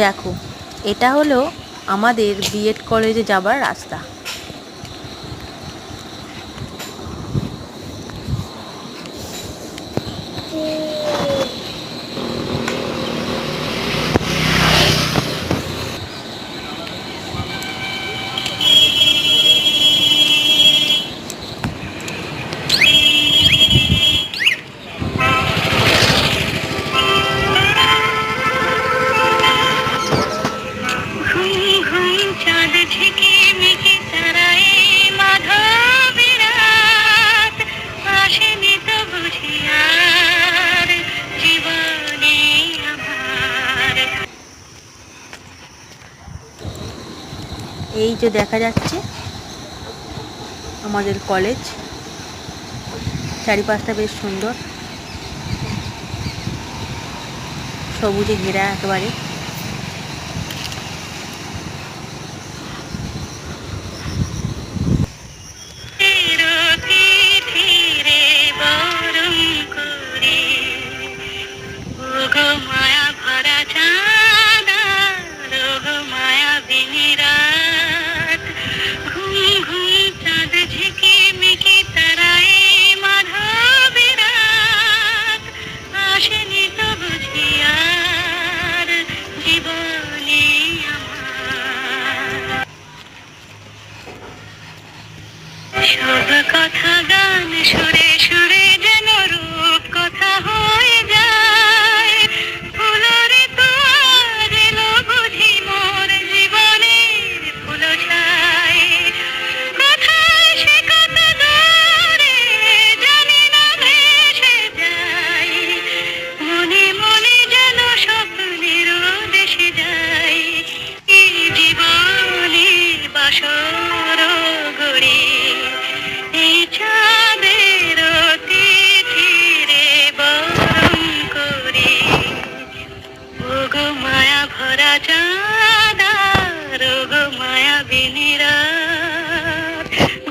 দেখো, এটা হলো আমাদের বিএড কলেজে যাবার রাস্তা। এই যে দেখা যাচ্ছে আমাদের কলেজ, চারিপাশটা বেশ সুন্দর, সবুজে ঘেরা একেবারে। সব কথা গান সুরে সুরে যেন রূপ কথা হয়ে যায়। ফুলরে তোর এলো বুঝি মোর জীবনের ফুল ছায়। কোথায় সে কত দূরে জানি না ভেসে যায়। মনে মনে যেন স্বপ্নের দেশে যায়। এই জীবনের বাসর গড়ে এই চাঁদের তিথিরে বরণ করে। ওগো মায়া ভরা চাঁদ, ওগো মায়া বিনিরা।